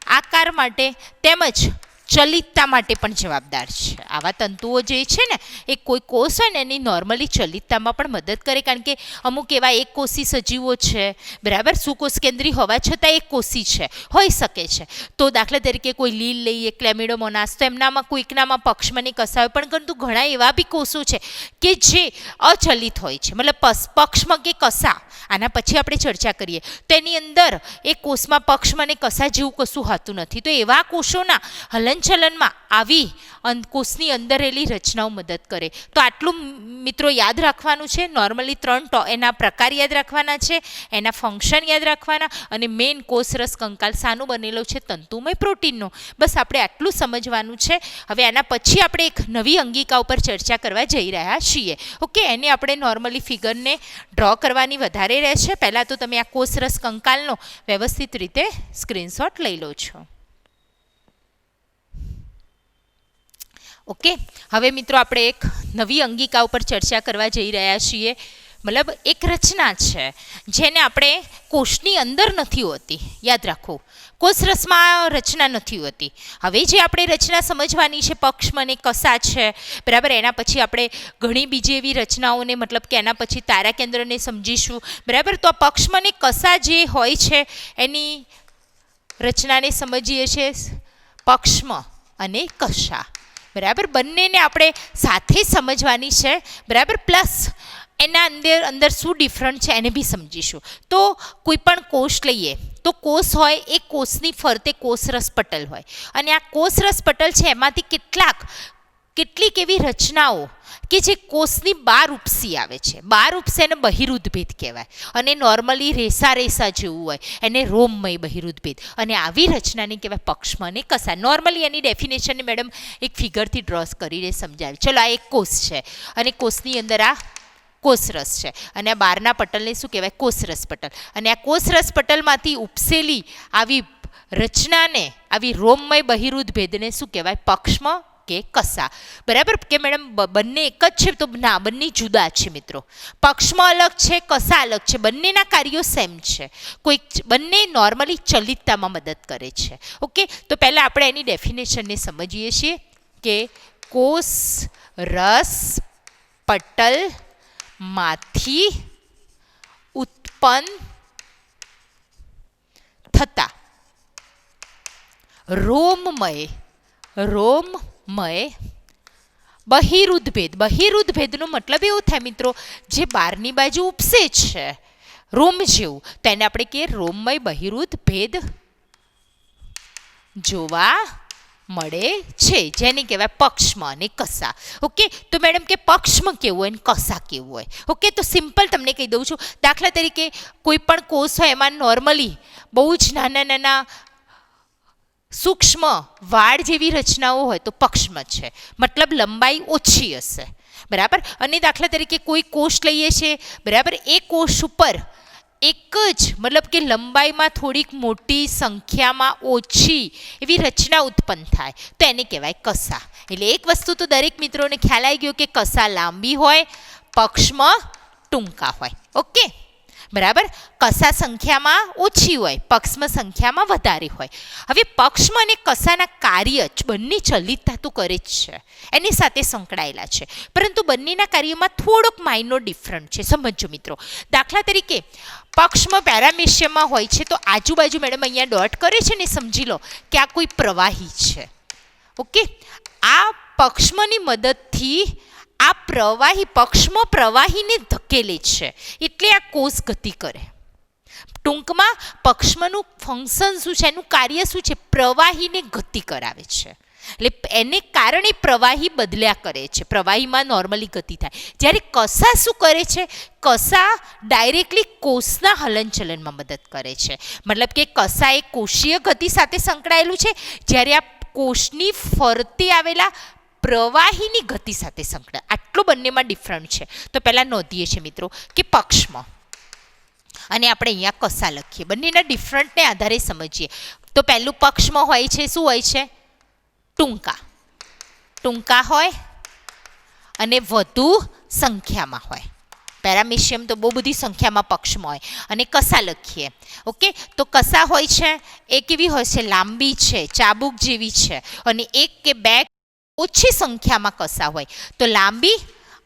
આકાર માટે તેમજ ચલિતતા માટે પણ જવાબદાર છે. આવા તંતુઓ જે છે ને એ કોઈ કોષ હોય ને એની નોર્મલી ચલિતતામાં પણ મદદ કરે, કારણ કે અમુક એવા એકકોષી સજીવો છે, બરાબર, સુકોષ કેન્દ્રી હોવા છતાં એકકોષી છે, હોઈ શકે છે. તો દાખલા તરીકે કોઈ લીલ લઈએ, ક્લેમિડોમોનાસ, તો એમનામાં કોઈકનામાં પક્ષમાં ને કસા હોય, પણ પરંતુ ઘણા એવા બી કોષો છે કે જે અચલિત હોય છે, મતલબ પક્ષમાં કે કસા. આના પછી આપણે ચર્ચા કરીએ તો એની અંદર એ કોષમાં પક્ષમાં ને કસા જેવું કશું હોતું નથી. તો એવા કોષોના હલનચલનમાં આવી કોષની અંદર રહેલી રચનાઓ મદદ કરે. તો આટલું મિત્રો યાદ રાખવાનું છે. નોર્મલી 3 એના પ્રકાર યાદ રાખવાના છે, એના ફંક્શન યાદ રાખવાના, અને મેઇન કોષરસ કંકાલ શાનું બનેલો છે? તંતુમય પ્રોટીનનો. બસ આપણે આટલું સમજવાનું છે. હવે આના પછી આપણે એક નવી અંગિકા ઉપર ચર્ચા કરવા જઈ રહ્યા છીએ. ઓકે, એને આપણે નોર્મલી ફિગરને ડ્રો કરવાની વધારે રહેશે. પહેલાં તો તમે આ કોષરસ કંકાલનો વ્યવસ્થિત રીતે સ્ક્રીનશોટ લઈ લો છો. ઓકે, હવે મિત્રો આપણે એક નવી અંગિકા ઉપર ચર્ચા કરવા જઈ રહ્યા છીએ. મતલબ એક રચના છે જેને આપણે કોષની અંદર નથી હોતી. યાદ રાખો, કોષરસમાં રચના નથી હોતી. હવે જે આપણે રચના સમજવાની છે, પક્ષમાં ને કસા છે, બરાબર. એના પછી આપણે ઘણી બીજી એવી રચનાઓને, મતલબ કે એના પછી તારા કેન્દ્રને સમજીશું, બરાબર. તો આ પક્ષમાં ને કસા જે હોય છે એની રચનાને સમજીએ છીએ, પક્ષમાં અને કસા, બરાબર. બંનેને આપણે સાથે સમજવાની છે, બરાબર. પ્લસ એના અંદર શું ડિફરન્ટ છે એને બી સમજીશું. તો કોઈ પણ કોષ લઈએ તો કોષ હોય, એ કોષની ફરતે કોષરસ પટલ હોય, અને આ કોષરસ પટલ છે એમાંથી કેટલીક એવી રચનાઓ કે જે કોષની બહાર ઉપસી આવે છે. બહાર ઉપસે એને બહિરુદભેદ કહેવાય, અને નોર્મલી રેસા જેવું હોય એને રોમમય બહિરુદભેદ, અને આવી રચનાને કહેવાય પક્ષમાં અને કસા. નોર્મલી એની ડેફિનેશનને મેડમ એક ફિગરથી ડ્રોસ કરીને સમજાવી. ચલો, આ એક કોષ છે અને કોષની અંદર આ કોષરસ છે, અને આ બહારના પટલને શું કહેવાય? કોષરસ પટલ. અને આ કોષરસ પટલમાંથી ઉપસેલી આવી રચનાને, આવી રોમમય બહિરુદ ભેદને શું કહેવાય? પક્ષ્મ કે કસા. બરાબર કે મેડમ બંને એક જ છે? તો ના, બંને જુદા છે મિત્રો. પક્ષ્મ અલગ છે, કસા અલગ છે. બંનેના કાર્યો સેમ છે. બંને નોર્મલી ચલિતતામાં મદદ કરે છે. ઓકે, તો પહેલાં આપણે એની ડેફિનેશનને સમજીએ છીએ કે કોષ રસ પટલમાંથી ઉત્પન્ન થતા રોમમય બહિરુદ ભેદ. બહિરુદ ભેદનો મતલબ એવો થાય મિત્રો, જે બહારની બાજુ ઉપસે છે રોમ જેવું, તો એને આપણે કહીએ રોમમય બહિરુદ ભેદ જોવા મળે છે, જેને કહેવાય પક્ષ્મ અને કસા. ઓકે, તો મેડમ કે પક્ષ્મ કેવું હોય અને કસા કેવું હોય? ઓકે, તો સિમ્પલ તમને કહી દઉં છું. દાખલા તરીકે કોઈ પણ કોષ હોય, એમાં નોર્મલી બહુ જ નાના નાના સૂક્ષ્મ વાળ જેવી રચનાઓ હોય તો પક્ષ્મ છે, મતલબ લંબાઈ ઓછી હશે. બરાબર. અને દાખલા તરીકે કોઈ કોષ લઈએ છીએ, બરાબર, એ કોષ ઉપર એક જ મતલબ કે લંબાઈમાં થોડીક મોટી સંખ્યામાં ઓછી એવી રચના ઉત્પન્ન થાય તો એને કહેવાય કસા. એટલે એક વસ્તુ તો દરેક મિત્રોને ખ્યાલ આવી ગયો કે કસા લાંબી હોય, પક્ષ્મ ટૂંકા હોય. ઓકે, બરાબર. કસા સંખ્યામાં ઓછી હોય, પક્ષ્મ સંખ્યામાં વધારે હોય. હવે પક્ષ્મ અને કસાના કાર્ય જ બંને ચલિતતા તો કરે જ છે, એની સાથે સંકળાયેલા છે, પરંતુ બંનેના કાર્યોમાં થોડોક માઇનોર ડિફરન્ટ છે. સમજો મિત્રો. દાખલા તરીકે પક્ષ્મ પેરામેશિયમમાં હોય છે તો આજુબાજુ મેડમ અહીંયા ડોટ કરે છે ને, સમજી લો કે આ કોઈ પ્રવાહી છે. ઓકે, આ પક્ષ્મની મદદથી આ પ્રવાહી પક્ષ્મ પ્રવાહીને ધકેલે છે, એટલે આ કોષ ગતિ કરે. ટૂંકમાં પક્ષ્મનું ફંક્શન શું છે, એનું કાર્ય શું છે? પ્રવાહીને ગતિ કરાવે છે. એટલે એને કારણે પ્રવાહી બદલ્યા કરે છે, પ્રવાહીમાં નોર્મલી ગતિ થાય. જ્યારે કસા શું કરે છે? કસા ડાયરેક્ટલી કોષના હલનચલનમાં મદદ કરે છે. મતલબ કે કસા એ કોષીય ગતિ સાથે સંકળાયેલું છે, જ્યારે આ કોષની ફરતે આવેલા પ્રવાહીની ગતિ સાથે સંકળાય. આટલો બંનેમાં ડિફરન્ટ છે. તો પહેલાં નોંધીએ છીએ મિત્રો કે પક્ષ્મ અને આપણે અહીંયા કસા લખીએ, બંનેના ડિફરન્ટને આધારે સમજીએ. તો પહેલું પક્ષ્મ હોય છે, શું હોય છે? ટૂંકા હોય અને વધુ સંખ્યામાં હોય. પેરામેશિયમ તો બહુ બધી સંખ્યામાં પક્ષ્મ હોય. અને કસા લખીએ. ઓકે, તો કસા હોય છે એ કેવી હોય છે? લાંબી છે, ચાબુક જેવી છે. અને એક કે બે ઓછી સંખ્યામાં કસા હોય તો લાંબી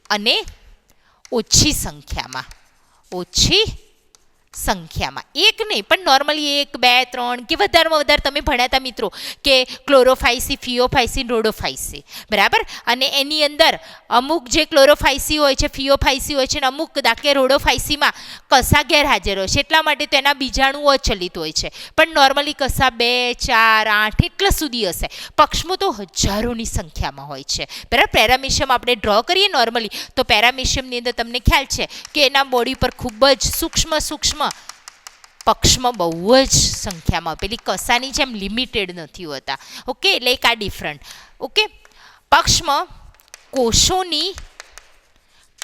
અને ઓછી સંખ્યામાં એક નહીં પણ નોર્મલી 1, 2, 3 કે વધારેમાં વધારે તમે ભણ્યા હતા મિત્રો કે ક્લોરોફાઇસી, ફિયોફાઇસી, રોડોફાઇસી. બરાબર. અને એની અંદર અમુક જે ક્લોરોફાઇસી હોય છે, ફિયોફાઇસી હોય છે, અને અમુક દાખલે રોડોફાઇસીમાં કસા ગેરહાજર હોય છે, એટલા માટે તેના બીજાણુઓ અચલિત હોય છે. પણ નોર્મલી કસા 2, 4, 8 એટલા સુધી હશે. પક્ષ્મો તો હજારોની સંખ્યામાં હોય છે. બરાબર. પેરામેશિયમ આપણે ડ્રો કરીએ નોર્મલી, તો પેરામેશિયમની અંદર તમને ખ્યાલ છે કે એના બોડી પર ખૂબ જ સૂક્ષ્મ પક્ષ્મ બહુ જ સંખ્યામાં, પેલી કસાની જેમ લિમિટેડ નથી હોતા. ઓકે, એટલે એક આ ડિફરન્ટ. ઓકે, પક્ષ્મ કોષોની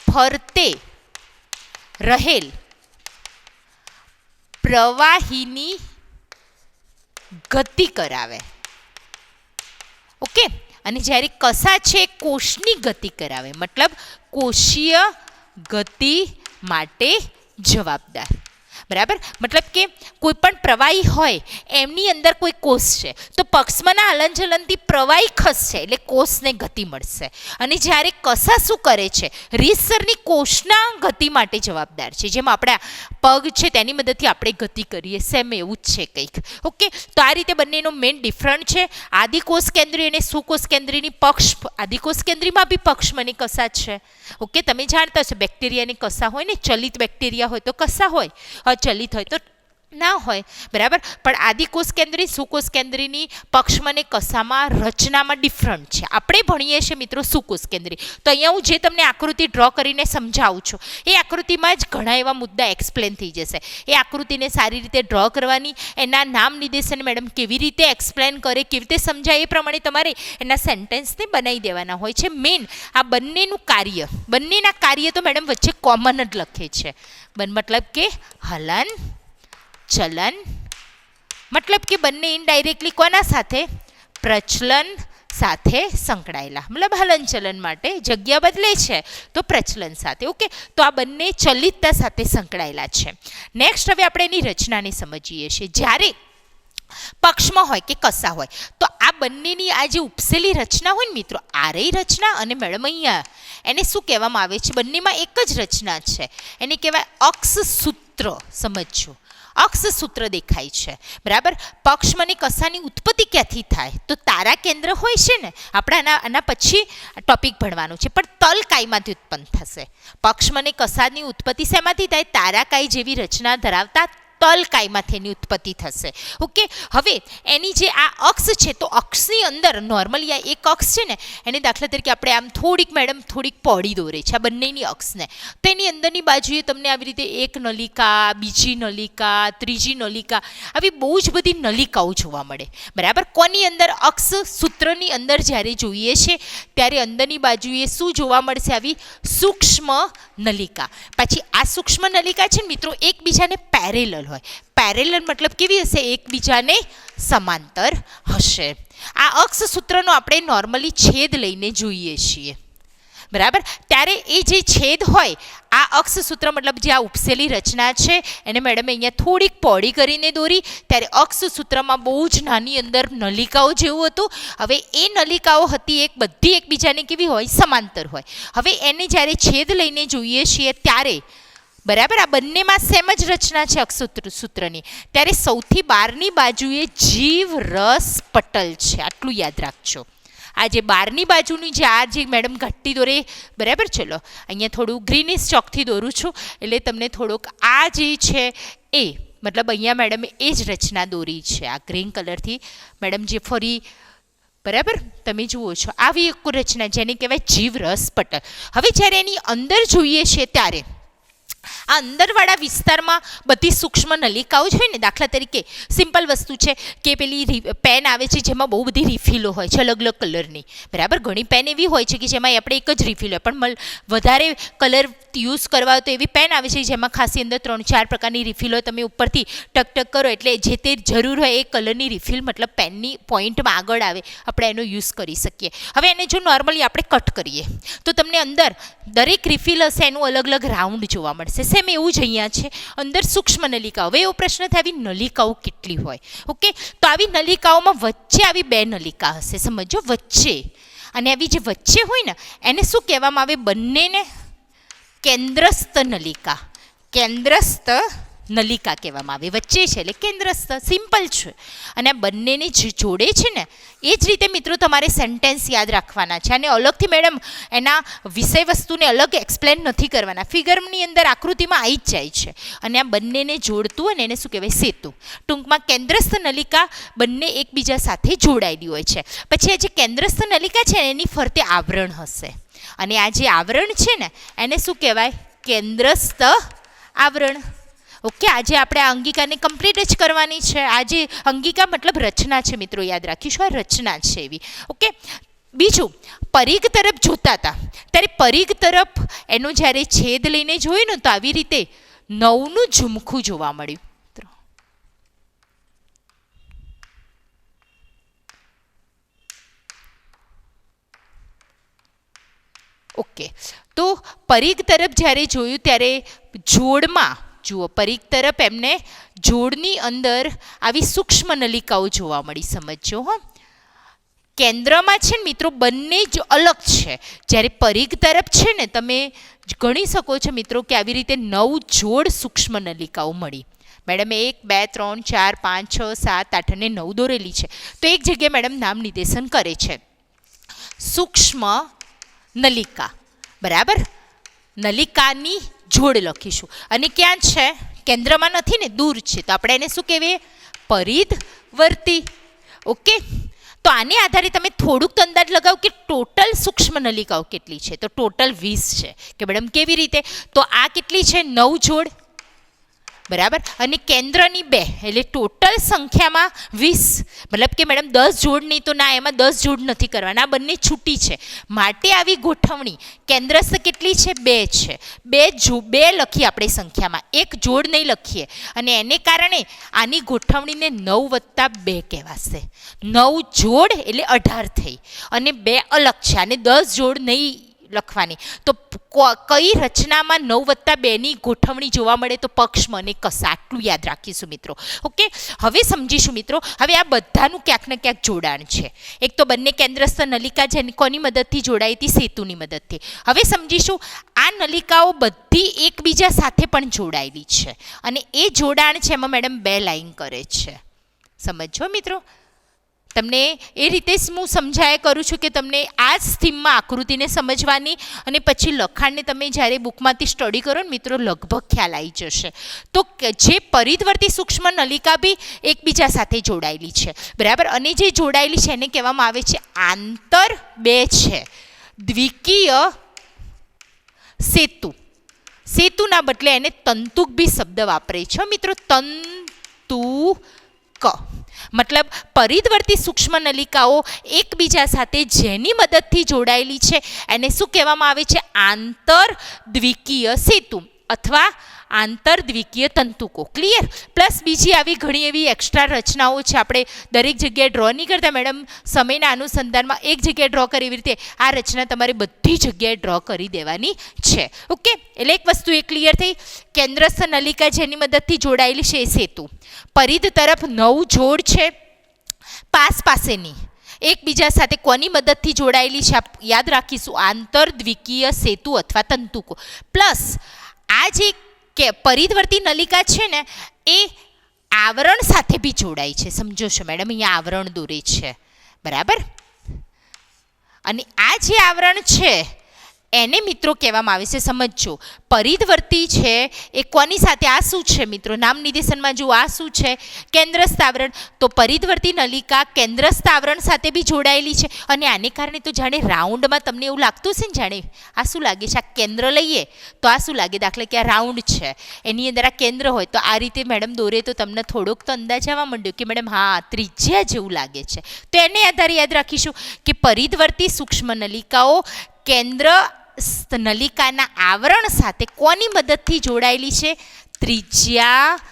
ફરતે રહેલ પ્રવાહીની ગતિ કરાવે. ઓકે, અને જ્યારે કસા છે કોષની ગતિ કરાવે, મતલબ કોષીય ગતિ માટે જવાબદાર. બરાબર. મતલબ કે કોઈ પણ પ્રવાહી હોય એમની અંદર કોઈ કોષ છે તો પક્ષ્મના હલનચલનથી પ્રવાહી ખસશે એટલે કોષને ગતિ મળશે. અને જ્યારે કસા શું કરે છે? રીતસરની કોષના ગતિ માટે જવાબદાર છે. જેમ આપણા પગ છે તેની મદદથી આપણે ગતિ કરીએ, સેમ એવું જ છે કંઈક. ઓકે, તો આ રીતે બંનેનો મેઇન ડિફરન્ટ છે. આદિકોષ કેન્દ્રીય અને સુકોષ કેન્દ્રીયની આદિકોષ કેન્દ્રીયમાં બી પક્ષ્મ અને કસા છે. ઓકે, તમે જાણતા છો બેક્ટેરિયાની કસા હોય ને, ચલિત બેક્ટેરિયા હોય તો કસા હોય, અચલિત હોય તો ના હોય, બરાબર. પણ આદિકોષ કેન્દ્રી સુકોષ કેન્દ્રીની પક્ષમાં ને કસામાં રચનામાં ડિફરન્ટ છે. આપણે ભણીએ છીએ મિત્રો સુકોષ કેન્દ્રી. તો અહીંયા હું જે તમને આકૃતિ ડ્રો કરીને સમજાવું છું એ આકૃતિમાં જ ઘણા એવા મુદ્દા એક્સપ્લેન થઈ જશે. એ આકૃતિને સારી રીતે ડ્રો કરવાની, એના નામ નિર્દેશન મેડમ કેવી રીતે એક્સપ્લેન કરે, કેવી રીતે સમજાય, એ પ્રમાણે તમારે એના સેન્ટેન્સને બનાવી દેવાના હોય છે. મેઇન આ બંનેના કાર્ય તો મેડમ વચ્ચે કોમન જ લખે છે. મતલબ કે હલન ચલન, મતલબ કે બંને ઇનડાયરેક્ટલી કોના સાથે? પ્રચલન સાથે સંકળાયેલા. મતલબ હલન ચલન માટે જગ્યા બદલે છે તો પ્રચલન સાથે. ઓકે, તો આ બંને ચલિતતા સાથે સંકળાયેલા છે. નેક્સ્ટ હવે આપણે એની રચનાને સમજીએ છીએ. જ્યારે પક્ષમાં હોય કે કસા હોય તો આ બંનેની આ જે ઉપસેલી રચના હોય ને મિત્રો, આરે રચના અને મેડમ અહીંયા એને શું કહેવામાં આવે છે? બંનેમાં એક જ રચના છે, એને કહેવાય અક્ષ સૂત્ર. સમજજો, અક્ષ સૂત્ર દેખાય છે, બરાબર. પક્ષમાં ને કસાની ઉત્પત્તિ ક્યાંથી થાય? તો તારા કેન્દ્ર હોય છે ને, આપણે આના પછી ટોપિક ભણવાનું છે, પણ તલ કાયમાંથી ઉત્પન્ન થશે. પક્ષમાં ને કસાની ઉત્પત્તિ શેમાંથી થાય? તારાકાય જેવી રચના ધરાવતા તલ કાયમાંથી એની ઉત્પત્તિ થશે. ઓકે, હવે એની જે આ અક્ષ છે તો અક્ષની અંદર નોર્મલી આ એક અક્ષ છે ને, એને દાખલા તરીકે આપણે આમ થોડીક મેડમ થોડીક પહોળી દોરે છે આ બંનેની અક્ષને. તો એની અંદરની બાજુએ તમને આવી રીતે એક નલિકા, બીજી નલિકા, ત્રીજી નલિકા, આવી બહુ જ બધી નલિકાઓ જોવા મળે, બરાબર. કોની અંદર? અક્ષ સૂત્રની અંદર જ્યારે જોઈએ છે ત્યારે અંદરની બાજુએ શું જોવા મળશે? આવી સૂક્ષ્મ નલિકા. પછી આ સૂક્ષ્મ નલિકા છે ને મિત્રો એકબીજાને પેરેલલ હોય. પેરેલલ મતલબ કેવી હશે? એકબીજાને સમાંતર હશે. આ અક્ષ સૂત્રનો આપણે નોર્મલી છેદ લઈને જોઈએ છીએ, બરાબર. ત્યારે એ જે છેદ હોય આ અક્ષ સૂત્ર મતલબ જે આ ઉપસેલી રચના છે એને મેડમે અહીંયા થોડીક પહોળી કરીને દોરી. ત્યારે અક્ષ સૂત્રમાં બહુ જ નાની અંદર નલિકાઓ જેવું હતું. હવે એ નલિકાઓ હતી એક બધી એકબીજાને કેવી હોય? સમાંતર હોય. હવે એને જ્યારે છેદ લઈને જોઈએ છીએ ત્યારે, બરાબર, આ બંનેમાં સેમ જ રચના છે અક્ષ સૂત્રની. ત્યારે સૌથી બહારની બાજુએ જીવ રસ પટલ છે, આટલું યાદ રાખજો. આ જે બહારની બાજુની જે આ જે મેડમ ઘટ્ટી દોરે, બરાબર. ચલો અહીંયા થોડું ગ્રીનિશ ચોકથી દોરું છું એટલે તમને થોડુંક આ જે છે એ મતલબ અહીંયા મેડમે એ જ રચના દોરી છે આ ગ્રીન કલરથી મેડમ જે ફરી, બરાબર. તમે જુઓ છો આવી એક રચના જેને કહેવાય જીવ રસ પટલ. હવે જ્યારે એની અંદર જોઈએ છે ત્યારે આ અંદરવાળા વિસ્તારમાં બધી સૂક્ષ્મ નલિકાઓ જ હોય ને. દાખલા તરીકે સિમ્પલ વસ્તુ છે કે પેલી પેન આવે છે જેમાં બહુ બધી રિફિલો હોય છે અલગ અલગ કલરની, બરાબર. ઘણી પેન એવી હોય છે કે જેમાં આપણે એક જ રિફિલ હોય, પણ વધારે કલર યુઝ કરવા તો એવી પેન આવે છે જેમાં ખાસી અંદર 3-4 પ્રકારની રિફિલો તમે ઉપરથી ટક ટક કરો એટલે જે તે જરૂર હોય એ કલરની રિફિલ મતલબ પેનની પોઈન્ટમાં આગળ આવે, આપણે એનો યુઝ કરી શકીએ. હવે એને જો નોર્મલી આપણે કટ કરીએ તો તમને અંદર દરેક રિફિલ હશે એનું અલગ અલગ રાઉન્ડ જોવા મળશે. સેમ એવું જ અહીંયા છે, અંદર સૂક્ષ્મ નલિકાઓ. હવે એવો પ્રશ્ન થાય આવી નલિકાઓ કેટલી હોય? ઓકે, તો આવી નલિકાઓમાં વચ્ચે આવી 2 નલિકા હશે, સમજો, વચ્ચે. અને આવી જે વચ્ચે હોય ને એને શું કહેવામાં આવે? બંનેને કેન્દ્રસ્થ નલિકા. કેન્દ્રસ્થ નલિકા કહેવામાં આવે. વચ્ચે છે એટલે કેન્દ્રસ્થ, સિમ્પલ છે. અને આ બંનેને જે જોડે છે ને એ જ રીતે મિત્રો તમારે સેન્ટેન્સ યાદ રાખવાના છે. અને અલગથી મેડમ એના વિષય વસ્તુને અલગ એક્સપ્લેન નથી કરવાના, ફિગરની અંદર આકૃતિમાં આવી જ જાય છે. અને આ બંનેને જોડતું હોય ને એને શું કહેવાય? સેતુ. ટૂંકમાં કેન્દ્રસ્થ નલિકા બંને એકબીજા સાથે જોડાયેલી હોય છે. પછી આ જે કેન્દ્રસ્થ નલિકા છે એની ફરતે આવરણ હશે, અને આ જે આવરણ છે ને એને શું કહેવાય? કેન્દ્રસ્થ આવરણ. ઓકે, આજે આપણે આ અંગિકાને કમ્પ્લીટ જ કરવાની છે. આજે અંગિકા મતલબ રચના છે મિત્રો, યાદ રાખીશું આ રચના છે એવી. ઓકે, બીજું પરિઘ તરફ જોતા હતા ત્યારે પરિઘ તરફ એનો જ્યારે છેદ લઈને જોયું ને તો આવી રીતે 9નું ઝુમખું જોવા મળ્યું. ઓકે, તો પરિઘ તરફ જ્યારે જોયું ત્યારે જોડમાં જુઓ, પરિઘ તરફ એમને જોડની અંદર આવી સૂક્ષ્મ નલિકાઓ જોવા મળી. સમજો હો, કેન્દ્રમાં છે ને મિત્રો બંને જ અલગ છે. જ્યારે પરિઘ તરફ છે ને તમે ગણી શકો છો મિત્રો કે આવી રીતે 9 જોડ સૂક્ષ્મ નલિકાઓ મળી. મેડમે 1 2 3 4 5 6 7 8 અને 9 દોરેલી છે. તો એક જગ્યાએ મેડમ નામ નિર્દેશન કરે છે સૂક્ષ્મ નલિકા, બરાબર. નલિકાની જોડ લખીશું. અને ક્યાં છે? કેન્દ્રમાં નથી ને, દૂર છે, તો આપણે એને શું કહેવાય? પરિધવર્તી. ઓકે, તો આને આધારે તમે થોડુંક તો અંદાજ લગાવો કે ટોટલ સૂક્ષ્મ નલિકાઓ કેટલી છે. તો ટોટલ 20 છે. કે મેડમ કેવી રીતે? તો આ કેટલી છે? 9 જોડ, બરાબર, અને કેન્દ્રની 2, એટલે ટોટલ સંખ્યામાં 20. મતલબ કે મેડમ 10 જોડ નહીં તો ના, એમાં 10 જોડ નથી કરવાના, આ બંને છૂટી છે. માટે આવી ગોઠવણી કેન્દ્રસ્થ કેટલી છે? 2 છે. 2 લખીએ આપણે સંખ્યામાં, એક જોડ નહીં લખીએ, અને એને કારણે આની ગોઠવણીને 9 + 2 કહેવાશે. 9 જોડ એટલે 18 થઈ, અને 2 અલગ છે, અને 10 જોડ નહીં લખવાની. તો કઈ રચનામાં 9 + 2 ની ગોઠવણી જોવા મળે? તો પક્ષમ અને કસા. આટલું યાદ રાખીશું મિત્રો. ઓકે, હવે સમજીશું મિત્રો. હવે આ બધાનું ક્યાંક ને ક્યાંક જોડાણ છે. એક તો બંને કેન્દ્રસ્થ નલિકા છે, કોની મદદથી જોડાઈ હતી? સેતુની મદદથી. હવે સમજીશું આ નલિકાઓ બધી એકબીજા સાથે પણ જોડાયેલી છે, અને એ જોડાણ છે એમાં મેડમ 2 લાઈન કરે છે. સમજો મિત્રો. તમને એ રીતે હું સમજાયા કરું છું કે તમને આ જ થીમમાં આકૃતિને સમજવાની, અને પછી લખાણને તમે જ્યારે બુકમાંથી સ્ટડી કરો ને મિત્રો, લગભગ ખ્યાલ આવી જશે. તો જે પરિધવર્તી સૂક્ષ્મ નલિકા બી એકબીજા સાથે જોડાયેલી છે, બરાબર, અને જે જોડાયેલી છે એને કહેવામાં આવે છે આંતર 2 છે. દ્વિકીય સેતુ. સેતુના બદલે એને તંતુક બી શબ્દ વાપરે છે મિત્રો. તંતુક મતલબ પરિધવર્તી સૂક્ષ્મ નલિકાઓ એકબીજા સાથે જેની મદદથી જોડાયેલી છે એને શું કહેવામાં આવે છે? આંતર દ્વિકીય સેતુ અથવા આંતર દ્વિકીય તંતુકો. ક્લિયર? પ્લસ બીજી આવી ઘણી એવી એક્સ્ટ્રા રચનાઓ છે. આપણે દરેક જગ્યાએ ડ્રો નહીં કરતા મેડમ, સમયના અનુસંધાનમાં એક જગ્યાએ ડ્રો કરે એવી રીતે આ રચના તમારે બધી જગ્યાએ ડ્રો કરી દેવાની છે. ઓકે, એટલે એક વસ્તુ એ ક્લિયર થઈ. કેન્દ્રસ્થ નલિકા જેની મદદથી જોડાયેલી છે એ સેતુ. પરિધ તરફ 9 જોડ છે, પાસેની એકબીજા સાથે કોની મદદથી જોડાયેલી છે? યાદ રાખીશું, આંતર દ્વિકીય સેતુ અથવા તંતુકો. પ્લસ આ જે કે પરિધવર્તી નલિકા છે ને એ આવરણ સાથે બી જોડાય છે. સમજો છો મેડમ, અહીંયા આવરણ દોરે છે, બરાબર, અને આ જે આવરણ છે એને મિત્રો કહેવામાં આવે છે, સમજો, પરિધવર્તી છે એ કોની સાથે? આ શું છે મિત્રો? નામ નિર્દેશનમાં જુઓ, આ શું છે? કેન્દ્રસ્થ આવરણ. તો પરિધવર્તી નલિકા કેન્દ્રસ્થ આવરણ સાથે બી જોડાયેલી છે, અને આને કારણે તો જાણે રાઉન્ડમાં તમને એવું લાગતું છે ને, જાણે આ શું લાગે છે? આ કેન્દ્ર લઈએ તો આ શું લાગે? દાખલા કે આ રાઉન્ડ છે, એની અંદર આ કેન્દ્ર હોય, તો આ રીતે મેડમ દોરે તો તમને થોડોક તો અંદાજ આવવા માંડ્યો કે મેડમ હા, ત્રિજ્યા જેવું લાગે છે. તો એને આધારે યાદ રાખીશું કે પરિધવર્તી સૂક્ષ્મ નલિકાઓ કેન્દ્ર નલિકાના આવરણ સાથે કોની મદદથી જોડાયેલી છે? ત્રિજ્યાવર્તી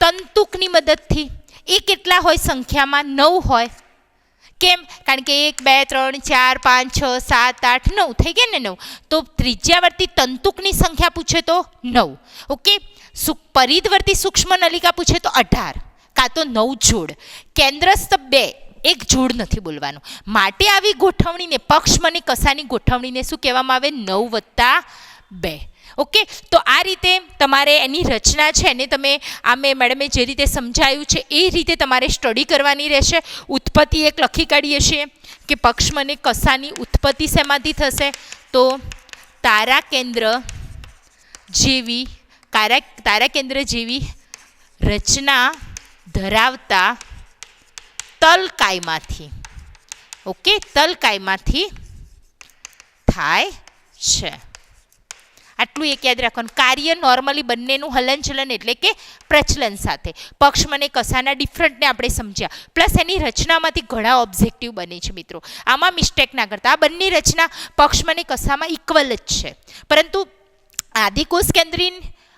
તંતુકની મદદથી. એ કેટલા હોય? સંખ્યામાં 9 હોય. કેમ? કારણ કે 1 2 3 4 5 6 7 8 9 થઈ ગયા ને 9. તો ત્રિજ્યાવર્તી તંતુકની સંખ્યા પૂછે તો 9. ઓકે, પરિધવર્તી સૂક્ષ્મ નલિકા પૂછે તો 18, કાં તો 9 જોડ. કેન્દ્રસ્થ 2, એક જોડ નથી બોલવાનું. માટે આવી ગોઠવણીને, પક્ષમ અને કસાની ગોઠવણીને શું કહેવામાં આવે? 9 + 2. ઓકે, તો આ રીતે તમારે એની રચના છે એને તમે મેં મેડમે જે રીતે સમજાયું છે એ રીતે તમારે સ્ટડી કરવાની રહેશે. ઉત્પત્તિ એક લખી કાઢીએ છીએ કે પક્ષમ અને કસાની ઉત્પત્તિ શેમાંથી થશે? તો તારા કેન્દ્ર જેવી રચના ધરાવતા તલકાયમાંથી. ઓકે, તલકાયમાંથી થાય છે. આટલું એક યાદ રાખવાનું. કાર્ય નોર્મલી બંનેનું હલનચલન એટલે કે પ્રચલન સાથે. પક્ષમ અને કસાના ડિફરન્ટને આપણે સમજ્યા, પ્લસ એની રચનામાંથી ઘણા ઓબ્જેક્ટિવ બને છે મિત્રો. આમાં મિસ્ટેક ના કરતા. આ બંને રચના પક્ષમ અને કસામાં ઇક્વલ જ છે, પરંતુ આદિકોષ કેન્દ્રી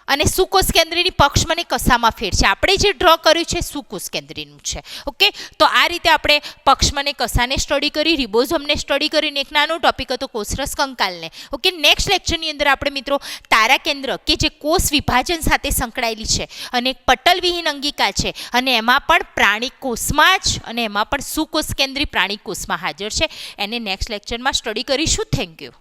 અને સુકોષ કેન્દ્રીની પક્ષમ અને કસામાં ફેર છે. આપણે જે ડ્રો કર્યું છે સુકોષ કેન્દ્રીનું છે. ઓકે, તો આ રીતે આપણે પક્ષમ અને કસાને સ્ટડી કરી, રિબોઝોમને સ્ટડી કરીને એક નાનો ટોપિક હતો કોષરસ કંકાલને. ઓકે, નેક્સ્ટ લેક્ચરની અંદર આપણે મિત્રો તારા કેન્દ્ર કે જે કોષ વિભાજન સાથે સંકળાયેલી છે અને એક પટલવિહીન અંગિકા છે, અને એમાં પણ પ્રાણી કોષમાં જ, અને એમાં પણ સુકોષ કેન્દ્રી પ્રાણી કોષમાં હાજર છે, એને નેક્સ્ટ લેક્ચરમાં સ્ટડી કરીશું. Thank you.